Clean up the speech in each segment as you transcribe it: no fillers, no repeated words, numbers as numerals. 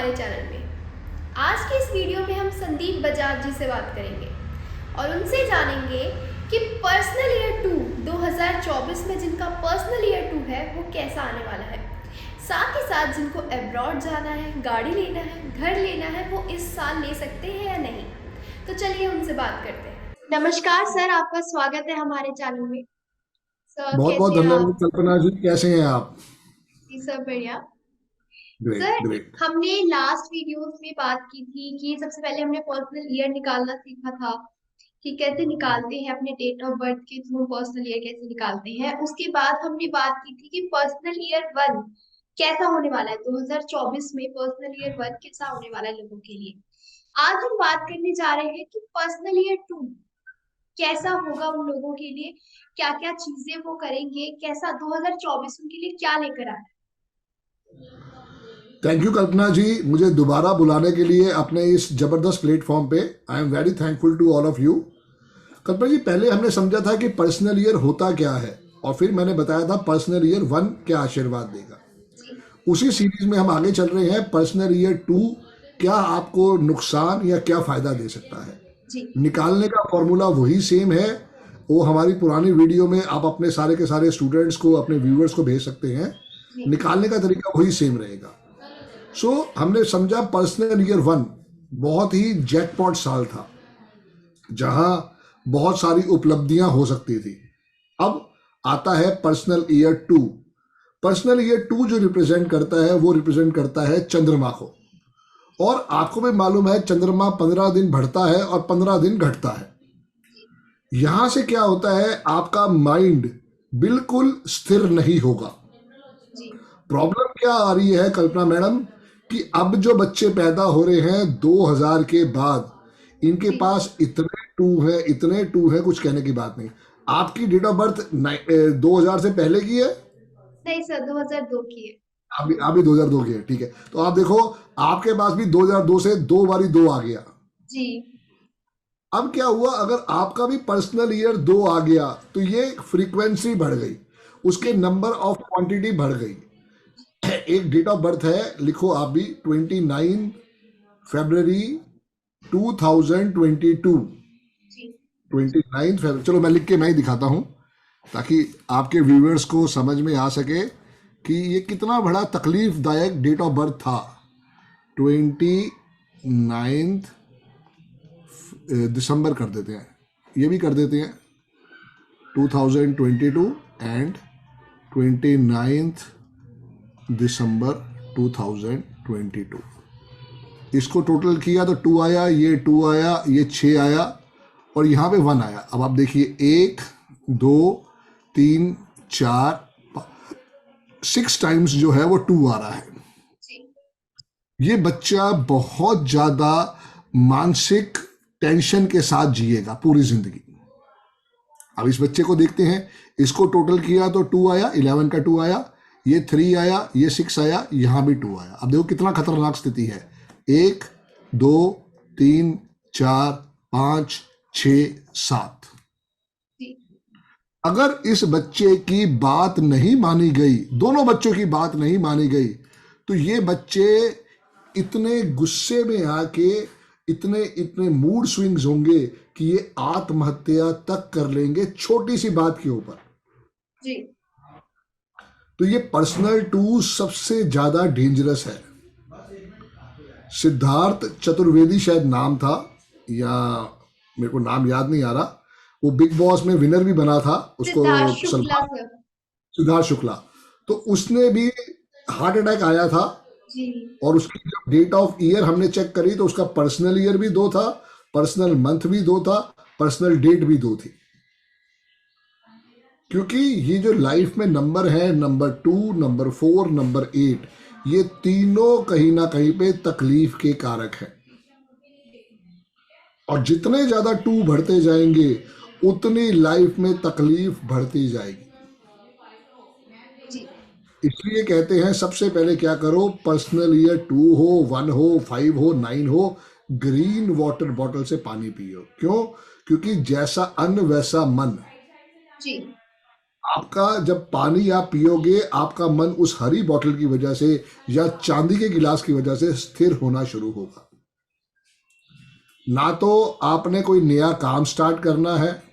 हमारे चैनल में। आज की इस वीडियो में हम संदीप बजाज जी से बात करेंगे और उनसे जानेंगे कि पर्सनल ईयर 2 2024 में जिनका पर्सनल ईयर 2 है वो कैसा आने वाला है। साथ ही साथ जिनको अब्रॉड जाना है, गाड़ी लेना है, घर लेना है, वो इस साल ले सकते हैं या नहीं। तो चलिए उनसे बात करते हैं। नमस्कार सर, आपका स्वागत है हमारे चैनल में। सर बहुत बहुत कैसे हैं धन्यवाद आप? कल्पना जी, कैसे हैं आप? जी सब बढ़िया। Great sir, great. हमने लास्ट वीडियोस में बात की थी कि सबसे पहले हमने पर्सनल ईयर निकालना सीखा था कि कैसे निकालते हैं अपने डेट ऑफ बर्थ के थ्रू पर्सनल ईयर कैसे निकालते हैं। उसके बाद हमने बात की थी कि पर्सनल ईयर 1 कैसा होने वाला है, 2024 में पर्सनल ईयर 1 कैसा होने वाला है लोगों के लिए। आज हम बात करने जा रहे हैं कि पर्सनल ईयर 2 कैसा होगा उन लोगों के लिए, क्या क्या चीजें वो करेंगे, कैसा 2024 उनके लिए क्या लेकर आए। थैंक यू कल्पना जी, मुझे दोबारा बुलाने के लिए अपने इस जबरदस्त प्लेटफॉर्म पे। I am very thankful to all of you. Kalpana ji, पहले हमने समझा था कि पर्सनल ईयर होता क्या है, और फिर मैंने बताया था पर्सनल ईयर 1 क्या आशीर्वाद देगा। जी उसी सीरीज में हम आगे चल रहे हैं। पर्सनल ईयर 2 क्या आपको नुकसान या क्या फायदा दे सकता है। जी निकालने का फॉर्मूला वही सेम है, वो हमारी पुरानी वीडियो में आप अपने सारे के सारे स्टूडेंट्स को, अपने व्यूअर्स को भेज सकते हैं। जी निकालने का तरीका वही सेम रहेगा। हमने समझा पर्सनल ईयर 1 बहुत ही जैकपॉट साल था, जहां बहुत सारी उपलब्धियां हो सकती थी। अब आता है पर्सनल ईयर 2। पर्सनल ईयर 2 जो रिप्रेजेंट करता है वो रिप्रेजेंट करता है चंद्रमा को। और आपको भी मालूम है चंद्रमा 15 दिन बढ़ता है और 15 दिन घटता है। यहां से क्या होता है, आपका माइंड बिल्कुल स्थिर नहीं होगा। जी प्रॉब्लम क्या आ रही है कल्पना मैडम, कि अब जो बच्चे पैदा हो रहे हैं 2000 के बाद, इनके जी पास इतने टू है, कुछ कहने की बात नहीं। आपकी डेट ऑफ बर्थ 2000 से पहले की है? नहीं सर, 2002 की है। अभी 2002 की है, ठीक है। तो आप देखो, आपके पास भी 2002 से दो बारी दो आ गया। जी अब क्या हुआ, अगर आपका भी पर्सनल ईयर 2 आ गया तो ये फ्रीक्वेंसी बढ़ गई, उसके जी नंबर ऑफ क्वांटिटी बढ़ गई। एक डेट ऑफ बर्थ है, लिखो आप भी, 29 फरवरी 2022। जी 29 फरवरी, चलो मैं लिख के मैं ही दिखाता हूँ ताकि आपके व्यूअर्स को समझ में आ सके कि ये कितना बड़ा तकलीफदायक डेट ऑफ बर्थ था। 29 दिसंबर कर देते हैं, ये भी कर देते हैं, 2022 एंड 29 दिसंबर 2022। इसको टोटल किया तो 2 आया, ये 2 आया, ये 6 आया, और यहाँ पे 1 आया। अब आप देखिए, 1 2 3 4 6 टाइम्स जो है वो 2 आ रहा है। जी ये बच्चा बहुत ज़्यादा मानसिक टेंशन के साथ जिएगा पूरी जिंदगी। अब इस बच्चे को देखते हैं, इसको टोटल किया तो 2 आया, 11 का 2 आया, ये 3 आया, ये 6 आया, यहां भी 2 आया। अब देखो कितना खतरनाक स्थिति है। 1 2 3 4 5 6 7। जी अगर इस बच्चे की बात नहीं मानी गई, दोनों बच्चों की बात नहीं मानी गई, तो ये बच्चे इतने गुस्से में आके, इतने इतने मूड स्विंग्स होंगे कि ये आत्महत्या तक कर लेंगे छोटी सी बात के ऊपर। जी तो ये पर्सनल 2 सबसे ज्यादा डेंजरस है। सिद्धार्थ चतुर्वेदी शायद नाम था, या मेरे को नाम याद नहीं आ रहा। वो बिग बॉस में विनर भी बना था, उसको सिद्धार्थ शुक्ला सलमान, सर। सिद्धार्थ शुक्ला। तो उसने भी हार्ट अटैक आया था, जी और उसकी जब डेट ऑफ ईयर हमने चेक करी तो उसका पर्सनल ईयर भी 2 था, पर्सनल मंथ भी 2 था, पर्सनल डेट भी 2 थी। क्योंकि ये जो लाइफ में नंबर है, नंबर 2, नंबर 4, नंबर 8, ये तीनों कहीं ना कहीं पे तकलीफ के कारक है। और जितने ज्यादा 2 बढ़ते जाएंगे उतनी लाइफ में तकलीफ बढ़ती जाएगी। जी इसलिए कहते हैं सबसे पहले क्या करो, पर्सनल ईयर 2 हो, 1 हो, 5 हो, 9 हो, ग्रीन वाटर बॉटल से पानी पियो। क्यों? क्योंकि जैसा अन्न वैसा मन। जी आपका जब पानी आप पियोगे, आपका मन उस हरी बोतल की वजह से या चांदी के गिलास की वजह से स्थिर होना शुरू होगा। ना तो आपने कोई नया काम स्टार्ट करना है,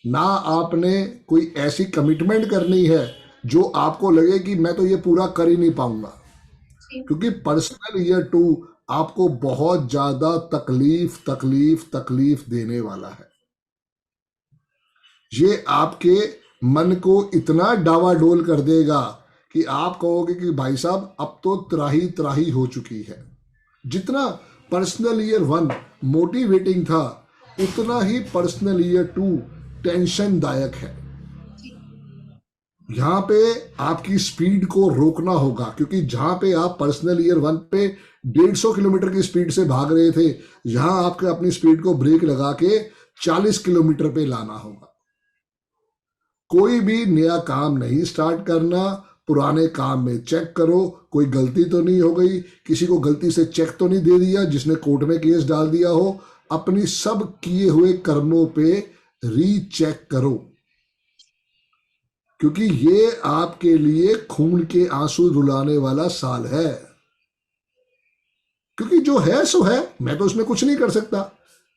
ना आपने कोई ऐसी कमिटमेंट करनी है जो आपको लगे कि मैं तो ये पूरा कर ही नहीं पाऊंगा। जी। क्योंकि पर्सनल ईयर 2 आपको बहुत ज्यादा तकलीफ तकलीफ तकलीफ देने वाला है। ये आपके मन को इतना डावाडोल कर देगा कि आप कहोगे कि भाई साहब अब तो त्राही त्राही हो चुकी है। जितना पर्सनल ईयर 1 मोटिवेटिंग था, उतना ही पर्सनल ईयर 2 टेंशन दायक है। जी। यहाँ पे आपकी स्पीड को रोकना होगा, क्योंकि जहां पे आप पर्सनल ईयर 1 पे 150 किलोमीटर की स्पीड से भाग रहे थे, यहां आपके अपनी स्पीड को ब्रेक लगा के 40 किलोमीटर पे लाना होगा। कोई भी नया काम नहीं स्टार्ट करना, पुराने काम में चेक करो कोई गलती तो नहीं हो गई, किसी को गलती से चेक तो नहीं दे दिया जिसने कोर्ट में केस डाल दिया हो। अपनी सब किए हुए कर्मों पे रीचेक करो, क्योंकि ये आपके लिए खून के आंसू रुलाने वाला साल है। क्योंकि जो है सो है, मैं तो उसमें कुछ नहीं कर सकता।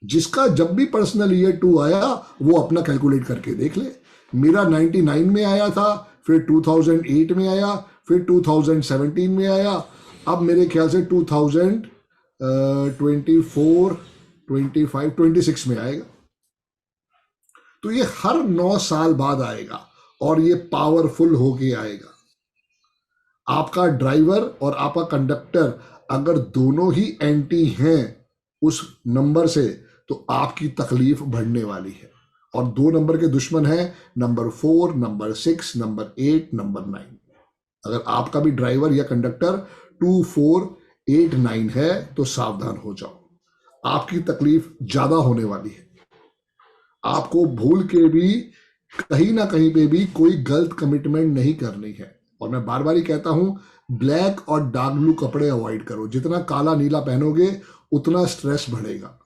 जिसका जब भी पर्सनल ईयर 2 आया वो अपना कैलकुलेट करके देख ले। मेरा 99 में आया था, फिर 2008 में आया, फिर 2017 में आया, अब मेरे ख्याल से 2024 25 26 में आएगा। तो ये हर 9 साल बाद आएगा और ये पावरफुल होके आएगा। आपका ड्राइवर और आपका कंडक्टर अगर दोनों ही एंटी हैं उस नंबर से, तो आपकी तकलीफ बढ़ने वाली है। और 2 नंबर के दुश्मन हैं, नंबर 4, नंबर 6, नंबर 8, नंबर 9। अगर आपका भी ड्राइवर या कंडक्टर 2, 4, 8, 9 है तो सावधान हो जाओ, आपकी तकलीफ ज्यादा होने वाली है। आपको भूल के भी कहीं ना कहीं पे भी कोई गलत कमिटमेंट नहीं करनी है। और मैं बार बार ही कहता हूं, ब्लैक और डार्क ब्लू कपड़े अवॉइड करो। जितना काला नीला पहनोगे उतना स्ट्रेस बढ़ेगा।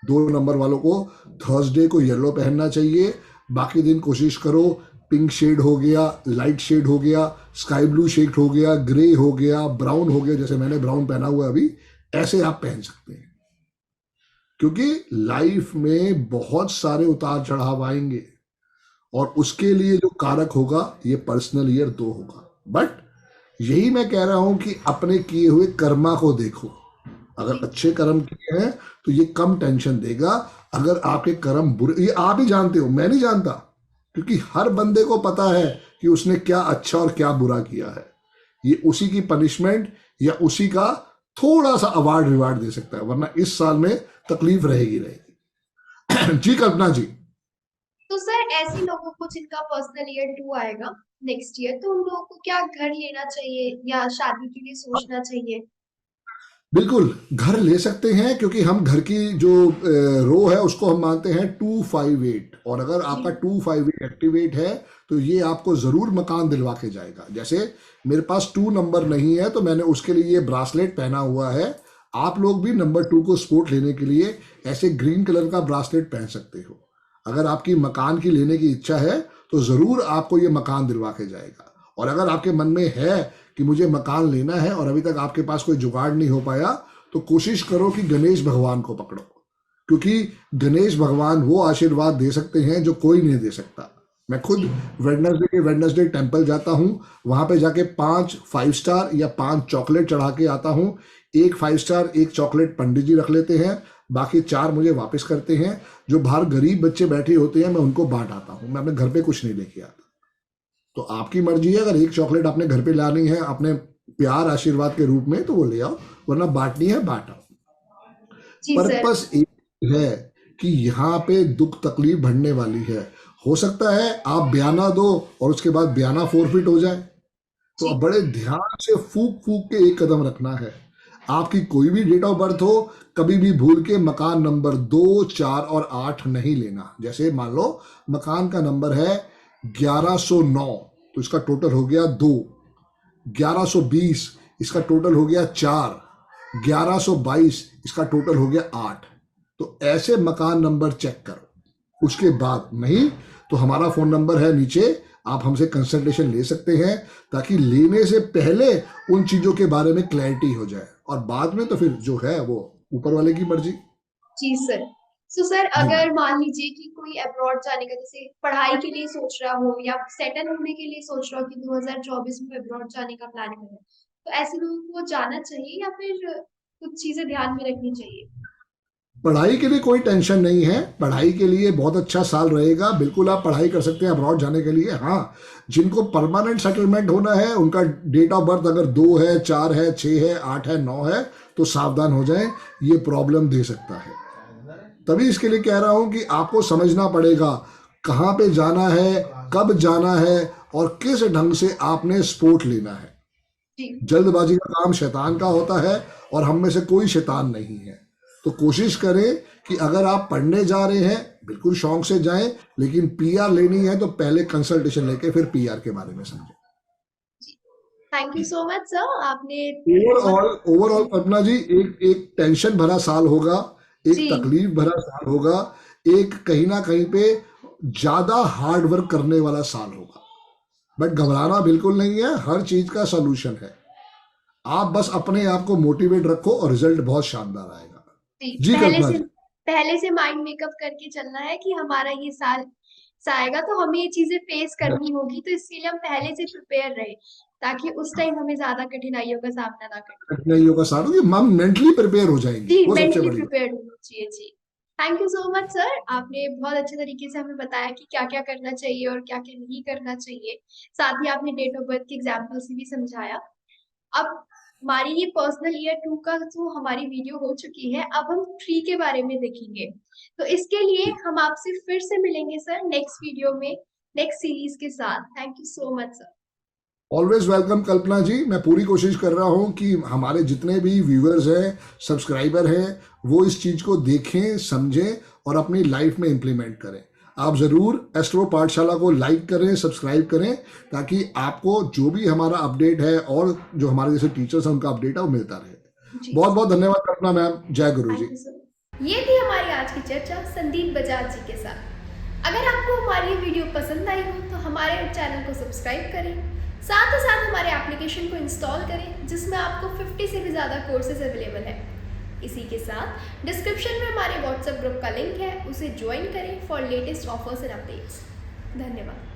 2 नंबर वालों को थर्सडे को येलो पहनना चाहिए, बाकी दिन कोशिश करो पिंक शेड हो गया, लाइट शेड हो गया, स्काई ब्लू शेड हो गया, ग्रे हो गया, ब्राउन हो गया, जैसे मैंने ब्राउन पहना हुआ है अभी, ऐसे आप पहन सकते हैं। क्योंकि लाइफ में बहुत सारे उतार चढ़ाव आएंगे और उसके लिए जो कारक होगा ये पर्सनल ईयर 2 होगा। बट यही मैं कह रहा हूं कि अपने किए हुए कर्मा को देखो। अगर जी। अच्छे कर्म किए हैं तो ये कम टेंशन देगा। अगर आपके कर्म बुरे, ये आप ही जानते हो, मैं नहीं जानता, क्योंकि हर बंदे को पता है कि उसने क्या अच्छा और क्या बुरा किया है। ये उसी की पनिशमेंट या उसी का थोड़ा सा अवार्ड रिवार्ड दे सकता है, वरना इस साल में तकलीफ रहेगी रहेगी। जी कल्पना जी। तो सर ऐसे लोगों को जिनका पर्सनल ईयर 2 आएगा नेक्स्ट ईयर, तो उन लोगों को क्या घर लेना चाहिए या शादी के लिए सोचना चाहिए? बिल्कुल घर ले सकते हैं, क्योंकि हम घर की जो रो है उसको हम मानते हैं 258, और अगर आपका जी। 258 एक्टिवेट है तो ये आपको जरूर मकान दिलवा के जाएगा। जैसे मेरे पास 2 नंबर नहीं है तो मैंने उसके लिए ये ब्रासलेट पहना हुआ है। आप लोग भी नंबर 2 को सपोर्ट लेने के लिए ऐसे ग्रीन कलर का ब्रासलेट पहन सकते हो। अगर आपकी मकान की लेने की इच्छा है तो जरूर आपको ये मकान दिलवा के जाएगा। और अगर आपके मन में है कि मुझे मकान लेना है और अभी तक आपके पास कोई जुगाड़ नहीं हो पाया, तो कोशिश करो कि गणेश भगवान को पकड़ो, क्योंकि गणेश भगवान वो आशीर्वाद दे सकते हैं जो कोई नहीं दे सकता। मैं खुद जी। वेडनेसडे टेम्पल जाता हूँ, वहां पे जाके 5 5 स्टार या 5 चॉकलेट चढ़ा के आता हूँ। एक 5 स्टार एक चॉकलेट पंडित जी रख लेते हैं, बाकी 4 मुझे वापस करते हैं। जो बाहर गरीब बच्चे बैठे होते हैं मैं उनको बांट आता हूँ, मैं अपने घर पे कुछ नहीं लेके आता। तो आपकी मर्जी है, अगर एक चॉकलेट आपने घर पे लानी है अपने प्यार आशीर्वाद के रूप में तो वो ले आओ, वरना बांटनी है बांट आओ। जी सर। पर्पस एक है कि यहाँ पे दुख तकलीफ बढ़ने वाली है। हो सकता है आप बयाना दो और उसके बाद बयाना फोरफिट हो जाए, तो अब जी। बड़े ध्यान से फूक फूक के एक कदम रखना है। आपकी कोई भी डेट ऑफ बर्थ हो, कभी भी भूल के मकान नंबर 2, 4 और 8 नहीं लेना। जैसे मान लो मकान का नंबर है 1109, तो इसका टोटल हो गया 2। 1120 इसका टोटल हो गया 4। 1122 इसका टोटल हो गया 8। तो ऐसे मकान नंबर चेक करो। उसके बाद नहीं तो हमारा फोन नंबर है नीचे, आप हमसे कंसल्टेशन ले सकते हैं, ताकि लेने से पहले उन चीज़ों के बारे में क्लैरिटी हो जाए, और बाद में तो फिर जो है वो ऊपर वाले की मर्जी। जी सर। सो सर, जी अगर मान लीजिए कि कोई अब्रॉड जाने का, जैसे पढ़ाई के लिए सोच रहा हो या सेटल होने के लिए सोच रहा हो कि 2024 में अब्रॉड जाने का प्लान करें, तो ऐसे लोगों को जाना चाहिए या फिर कुछ चीजें ध्यान में रखनी चाहिए? पढ़ाई के लिए कोई टेंशन नहीं है, पढ़ाई के लिए बहुत अच्छा साल रहेगा, बिल्कुल आप पढ़ाई कर सकते हैं अब्रॉड जाने के लिए। हाँ, जिनको परमानेंट सेटलमेंट होना है, उनका डेट ऑफ बर्थ अगर 2 है, 4 है, 6 है, 8 है, 9 है, तो सावधान हो जाएं, ये प्रॉब्लम दे सकता है। तभी इसके लिए कह रहा हूं कि आपको समझना पड़ेगा कहाँ पे जाना है, कब जाना है, और किस ढंग से आपने स्पोर्ट लेना है। जी जल्दबाजी का काम शैतान का होता है, और हम में से कोई शैतान नहीं है। तो कोशिश करें कि अगर आप पढ़ने जा रहे हैं, बिल्कुल शौक से जाएं, लेकिन पीआर लेनी है तो पहले कंसल्टेशन लेके फिर पीआर के बारे में समझें। जी, thank you so much sir, आपने बहुत। ओवरऑल ओवरऑल जी कल्पना जी, एक एक टेंशन भरा साल होगा, एक जी तकलीफ भरा साल होगा, एक कहीं ना कहीं पे ज्यादा हार्ड वर्क करने वाला साल होगा। बट घबराना बिल्कुल नहीं है, हर चीज का सोल्यूशन है। आप बस अपने आप को मोटिवेट रखो और रिजल्ट बहुत शानदार आएगा। जी, जी कल्पना जी। पहले से माइंड मेकअप करके चलना है कि हमारा ये साल आएगा तो हमें ये चीजें फेस करनी होगी, तो इसके लिए हम पहले से प्रिपेयर रहे, ताकि उस टाइम हमें ज्यादा कठिनाइयों का सामना ना करना। कठिनाइयों का साथ होगी, हम मेंटली प्रिपेयर हो जी, जाएंगे, वो सबसे मेंटली बड़ी बात। प्रिपेयर्ड होना चाहिए। जी, thank you so much sir, आपने बहुत अच्छे तरीके से हमें बताया कि क्या क्या करना चाहिए और क्या क्या नहीं करना चाहिए। साथ ही आपने डेट ऑफ बर्थ के एग्जाम्पल से भी समझाया। अब हमारी ये पर्सनल ईयर 2 का जो हमारी वीडियो हो चुकी है, अब हम 3 के बारे में देखेंगे। तो इसके लिए हम आपसे फिर से मिलेंगे सर नेक्स्ट वीडियो में, नेक्स्ट सीरीज के साथ। Thank you so much sir. Always welcome Kalpana ji. मैं पूरी कोशिश कर रहा हूं कि हमारे जितने भी व्यूअर्स हैं, सब्सक्राइबर हैं, वो इस चीज़ को देखें, समझें और अपनी लाइफ में इम्प्लीमेंट करें। आप ज़रूर एस्ट्रो पाठशाला को लाइक करें, सब्सक्राइब करें, ताकि आपको जो भी हमारा अपडेट है और जो हमारे जैसे टीचर्स हैं उनका अपडेट है वो मिलता रहे। जी बहुत बहुत धन्यवाद कल्पना मैम। जय गुरु थैंक जी। You sir. ये थी हमारी आज की चर्चा संदीप बजाज जी के साथ। अगर आपको हमारी ये वीडियो पसंद आई हो तो हमारे चैनल को सब्सक्राइब करें, साथ ही साथ हमारे एप्लीकेशन को इंस्टॉल करें, जिसमें आपको 50 से भी ज़्यादा कोर्सेज अवेलेबल है। इसी के साथ डिस्क्रिप्शन में हमारे व्हाट्सएप ग्रुप का लिंक है, उसे ज्वाइन करें for latest offers and updates. धन्यवाद।